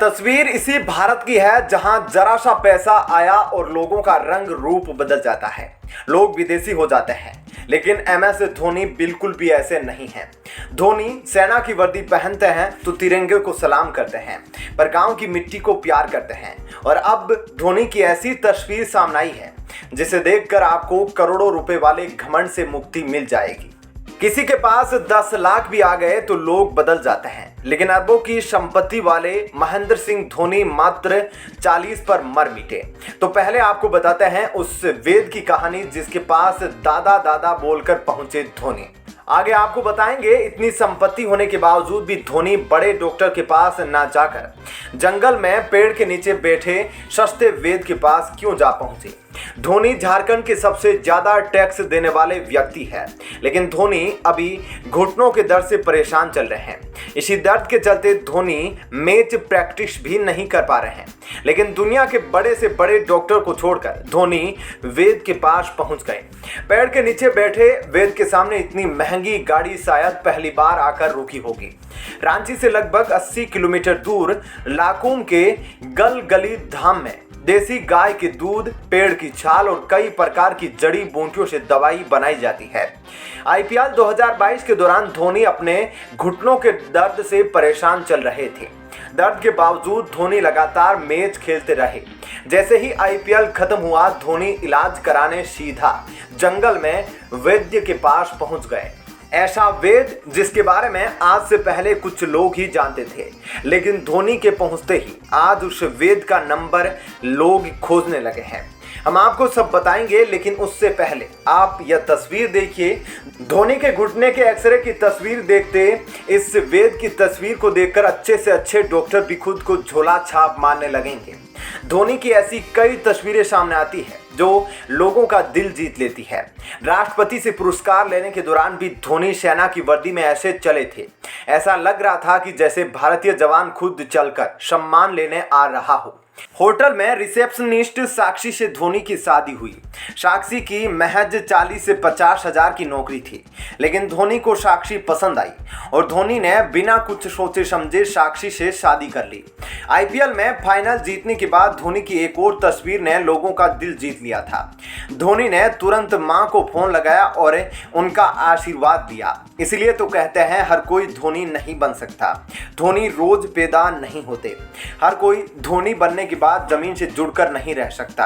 तस्वीर इसी भारत की है जहां जरा सा पैसा आया और लोगों का रंग रूप बदल जाता है। लोग विदेशी हो जाते हैं, लेकिन MS धोनी बिल्कुल भी ऐसे नहीं हैं। धोनी सेना की वर्दी पहनते हैं तो तिरंगे को सलाम करते हैं, पर गांव की मिट्टी को प्यार करते हैं। और अब धोनी की ऐसी तस्वीर सामने आई है जिसे देखकर आपको करोड़ों रुपए वाले घमंड से मुक्ति मिल जाएगी। किसी के पास 10 लाख भी आ गए तो लोग बदल जाते हैं, लेकिन अरबों की संपत्ति वाले महेंद्र सिंह धोनी मात्र 40 पर मर मिटे। तो पहले आपको बताते हैं उस वेद की कहानी जिसके पास दादा दादा बोलकर पहुंचे धोनी। आगे आपको बताएंगे इतनी संपत्ति होने के बावजूद भी धोनी बड़े डॉक्टर के पास ना जाकर जंगल में पेड़ के नीचे बैठे सस्ते वेद के पास क्यों जा पहुंचे। धोनी झारखंड के सबसे ज्यादा टैक्स देने वाले व्यक्ति है, लेकिन धोनी अभी घुटनों के दर्द से परेशान चल रहे हैं। इसी दर्द के चलते धोनी मैच प्रैक्टिस भी नहीं कर पा रहे हैं, लेकिन दुनिया के बड़े से बड़े डॉक्टर को छोड़कर धोनी वेद के पास पहुंच गए। पेड़ के नीचे बैठे वेद के सामने इतनी महंगी गाड़ी शायद पहली बार आकर रुकी होगी। रांची से लगभग 80 किलोमीटर दूर लाकुम के गलगली धाम में देसी गाय के दूध, पेड़ की छाल और कई प्रकार की जड़ी बूटियों से दवाई बनाई जाती है। IPL 2022 के दौरान धोनी अपने घुटनों के दर्द से परेशान चल रहे थे। दर्द के बावजूद धोनी लगातार मैच खेलते रहे। जैसे ही IPL खत्म हुआ, धोनी इलाज कराने सीधा जंगल में वैद्य के पास पहुंच गए। ऐसा वेद जिसके बारे में आज से पहले कुछ लोग ही जानते थे, लेकिन धोनी के पहुंचते ही आज उस वेद का नंबर लोग खोजने लगे हैं। हम आपको सब बताएंगे, लेकिन उससे पहले आप यह तस्वीर देखिए। धोनी के घुटने के एक्सरे की तस्वीर देखते इस वेद की तस्वीर को देखकर अच्छे से अच्छे डॉक्टर भी खुद को झोला छाप मारने लगेंगे। धोनी की ऐसी कई तस्वीरें सामने आती है जो लोगों का दिल जीत लेती है। राष्ट्रपति से पुरस्कार लेने के दौरान भी धोनी सेना की वर्दी में ऐसे चले थे, ऐसा लग रहा था कि जैसे भारतीय जवान खुद चलकर सम्मान लेने आ रहा हो। होटल में रिसेप्शनिस्ट साक्षी से धोनी की शादी हुई। साक्षी की महज 40 से 50 हजार की नौकरी थी, लेकिन धोनी को साक्षी पसंद आई और धोनी ने बिना कुछ सोचे समझे साक्षी से शादी कर ली। IPL में फाइनल जीतने के बाद धोनी की एक और तस्वीर ने लोगों का दिल जीत लिया था। धोनी ने तुरंत मां को फोन लगाया और उनका आशीर्वाद दिया। इसलिए तो कहते हैं हर कोई धोनी नहीं बन सकता, धोनी रोज पैदा नहीं होते। हर कोई धोनी बनने के बाद जमीन से जुड़कर नहीं रह सकता,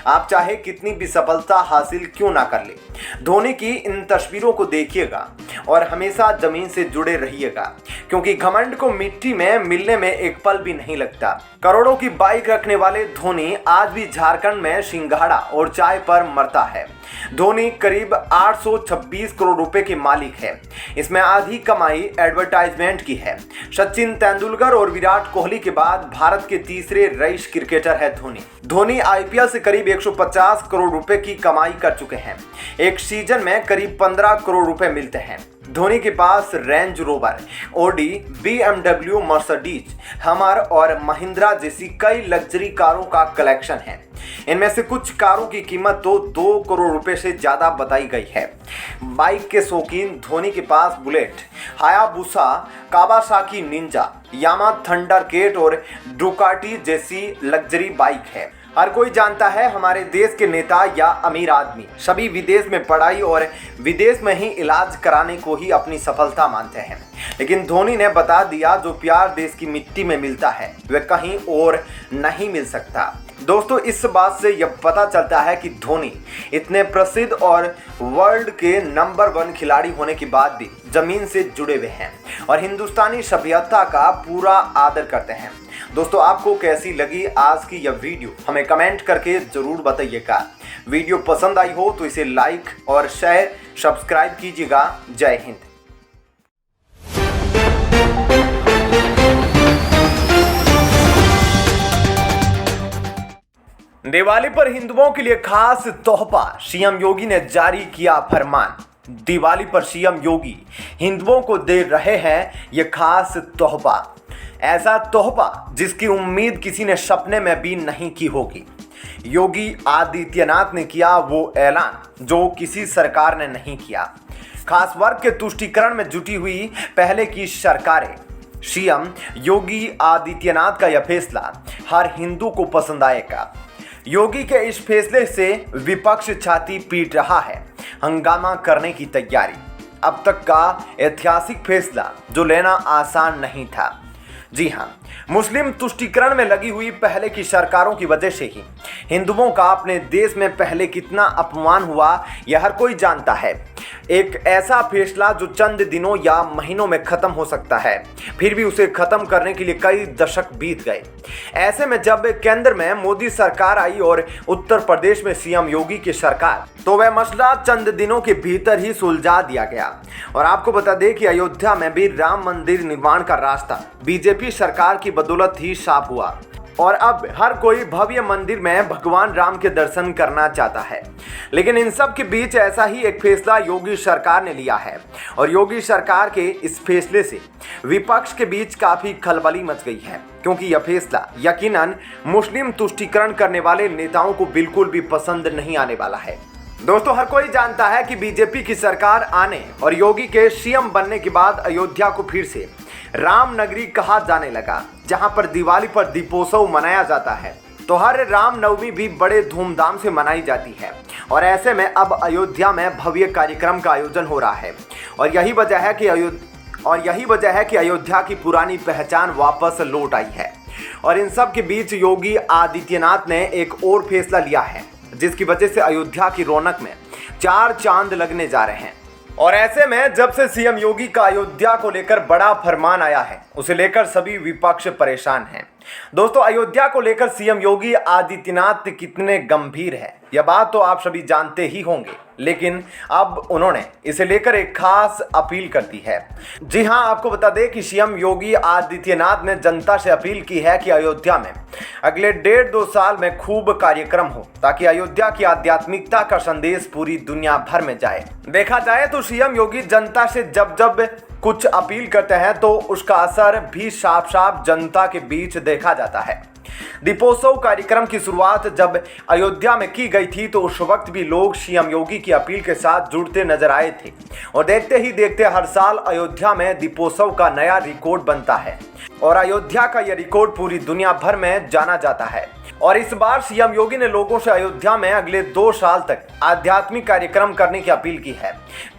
आप चाहे कितनी भी सफलता हासिल क्यों ना कर ले। धोनी की इन तस्वीरों को देखिएगा और हमेशा जमीन से जुड़े रहिएगा, क्योंकि घमंड को मिट्टी में मिलने में एक पल भी नहीं लगता। करोड़ों की बाइक रखने वाले धोनी आज भी झारखंड में सिंघाड़ा और चाय पर मरता है। धोनी करीब 826 करोड़ रुपए के मालिक है। इसमें आधी कमाई एडवर्टाइजमेंट की है। सचिन तेंदुलकर और विराट कोहली के बाद भारत के तीसरे रईस क्रिकेटर है धोनी। धोनी IPL से करीब 150 करोड़ रुपए की कमाई कर चुके हैं। एक सीजन में करीब 15 करोड़ रुपए मिलते हैं। धोनी के पास Range Rover, Audi, BMW, Mercedes, Hummer और महिंद्रा जैसी कई लग्जरी कारों का कलेक्शन है। इनमें से कुछ कारों की कीमत तो 2 करोड़ रुपए से ज्यादा बताई गई है। बाइक के शौकीन धोनी के पास बुलेट, हायाबुसा, कावासाकी निंजा, यामा थंडर केट और डुकाटी जैसी लग्जरी बाइक है। हर कोई जानता है हमारे देश के नेता या अमीर आदमी सभी विदेश में पढ़ाई और विदेश में ही इलाज कराने को ही अपनी सफलता मानते हैं, लेकिन धोनी ने बता दिया जो प्यार देश की मिट्टी में मिलता है वह कहीं और नहीं मिल सकता। दोस्तों, इस बात से यह पता चलता है कि धोनी इतने प्रसिद्ध और वर्ल्ड के नंबर 1 खिलाड़ी होने के बाद भी जमीन से जुड़े हुए हैं और हिंदुस्तानी सभ्यता का पूरा आदर करते हैं। दोस्तों, आपको कैसी लगी आज की यह वीडियो हमें कमेंट करके जरूर बताइएगा। वीडियो पसंद आई हो तो इसे लाइक और शेयर, सब्सक्राइब कीजिएगा। जय हिंद। दिवाली पर हिंदुओं के लिए खास तोहफा, CM योगी ने जारी किया फरमान। दिवाली पर CM योगी हिंदुओं को दे रहे हैं ये खास तोहफा, ऐसा तोहफा जिसकी उम्मीद किसी ने सपने में भी नहीं की होगी। योगी आदित्यनाथ ने किया वो ऐलान जो किसी सरकार ने नहीं किया। खास वर्ग के तुष्टीकरण में जुटी हुई पहले की सरकारें सीएम योगी आदित्यनाथ का यह फैसला हर हिंदू को पसंद आएगा। योगी के इस फैसले से विपक्ष छाती पीट रहा है, हंगामा करने की तैयारी। अब तक का ऐतिहासिक फैसला जो लेना आसान नहीं था। जी हां, मुस्लिम तुष्टीकरण में लगी हुई पहले की सरकारों की वजह से ही हिंदुओं का अपने देश में पहले कितना अपमान हुआ यह हर कोई जानता है। एक ऐसा फैसला जो चंद दिनों या महीनों में खत्म हो सकता है, फिर भी उसे खत्म करने के लिए कई दशक बीत गए। ऐसे में जब केंद्र में मोदी सरकार आई और उत्तर प्रदेश में सीएम योगी की सरकार, तो वह मसला चंद दिनों के भीतर ही सुलझा दिया गया। और आपको बता दें कि अयोध्या में भी राम मंदिर निर्माण का रास्ता बीजेपी सरकार की बदौलत ही साफ हुआ और अब हर कोई भव्य मंदिर में भगवान राम के दर्शन करना चाहता है। लेकिन इन सब के बीच ऐसा ही एक फैसला योगी सरकार ने लिया है और योगी सरकार के इस फैसले से विपक्ष के बीच काफी खलबली मच गई है, क्योंकि यह फैसला यकीनन मुस्लिम तुष्टीकरण करने वाले नेताओं को बिल्कुल भी पसंद नहीं आने वाला है। दोस्तों, हर कोई जानता है कि बीजेपी की सरकार आने और योगी के सीएम बनने के बाद अयोध्या को फिर से राम नगरी कहा जाने लगा, जहां पर दिवाली पर दीपोत्सव मनाया जाता है तो हर रामनवमी भी बड़े धूमधाम से मनाई जाती है। और ऐसे में अब अयोध्या में भव्य कार्यक्रम का आयोजन हो रहा है और यही वजह है कि अयोध्या की पुरानी पहचान वापस लौट आई है। और इन सब के बीच योगी आदित्यनाथ ने एक और फैसला लिया है, जिसकी वजह से अयोध्या की रौनक में चार चांद लगने जा रहे हैं। और ऐसे में जब से सीएम योगी का अयोध्या को लेकर बड़ा फरमान आया है, उसे लेकर सभी विपक्ष परेशान हैं। दोस्तों, अयोध्या को लेकर सीएम योगी आदित्यनाथ कितने गंभीर हैं, यह बात तो आप सभी जानते ही होंगे, लेकिन अब उन्होंने इसे लेकर एक खास अपील कर दी है। जी हां, आपको बता दें कि सीएम योगी आदित्यनाथ ने जनता से अपील की है कि अयोध्या में अगले 1.5-2 साल में खूब कार्यक्रम हो, ताकि अयोध्या की आध्यात्मिकता का संदेश पूरी दुनिया भर में जाए। देखा जाए तो सीएम योगी जनता से जब कुछ अपील करते हैं तो उसका असर भी साफ साफ जनता के बीच देखा जाता है। दीपोत्सव कार्यक्रम की शुरुआत जब अयोध्या में की गई थी तो उस वक्त भी लोग सीएम योगी की अपील के साथ जुड़ते नजर आए थे और देखते ही देखते हर साल अयोध्या में दीपोत्सव का नया रिकॉर्ड बनता है और अयोध्या का यह रिकॉर्ड पूरी दुनिया भर में जाना जाता है। और इस बार सीएम योगी ने लोगों से अयोध्या में अगले 2 साल तक आध्यात्मिक कार्यक्रम करने की अपील की है,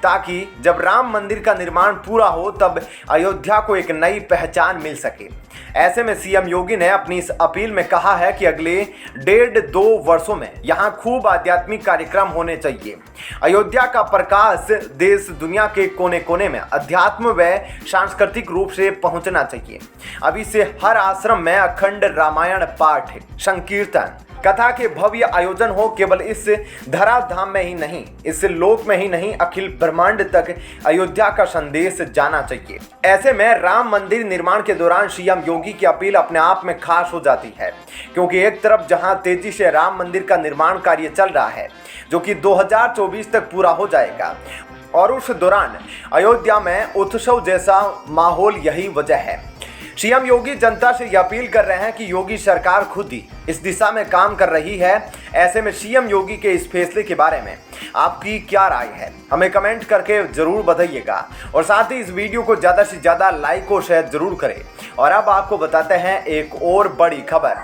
ताकि जब राम मंदिर का निर्माण पूरा हो तब अयोध्या को एक नई पहचान मिल सके। ऐसे में सीएम योगी ने अपनी इस अपील में कहा है कि अगले 1.5-2 वर्षों में यहाँ खूब आध्यात्मिक कार्यक्रम होने चाहिए। अयोध्या का प्रकाश देश दुनिया के कोने कोने में अध्यात्म व सांस्कृतिक रूप से पहुंचना चाहिए। अभी से हर आश्रम में अखंड रामायण पाठ, संकीर्तन, कथा के भव्य आयोजन हो। केवल इस धराधाम में ही नहीं, इस लोक में ही नहीं, अखिल ब्रह्मांड तक अयोध्या का संदेश जाना चाहिए। ऐसे में राम मंदिर निर्माण के दौरान सीएम योगी की अपील अपने आप में खास हो जाती है, क्योंकि एक तरफ जहां तेजी से राम मंदिर का निर्माण कार्य चल रहा है, जो कि 2024 तक पूरा हो जाएगा, और उस दौरान अयोध्या में उत्सव जैसा माहौल, यही वजह है। सीएम योगी जनता से यह अपील कर रहे हैं कि योगी सरकार खुद ही इस दिशा में काम कर रही है। ऐसे में सीएम योगी के इस फैसले के बारे में आपकी क्या राय है, हमें कमेंट करके जरूर बताइएगा और साथ ही इस वीडियो को ज़्यादा से ज़्यादा लाइक और शेयर जरूर करें। और अब आपको बताते हैं एक और बड़ी खबर।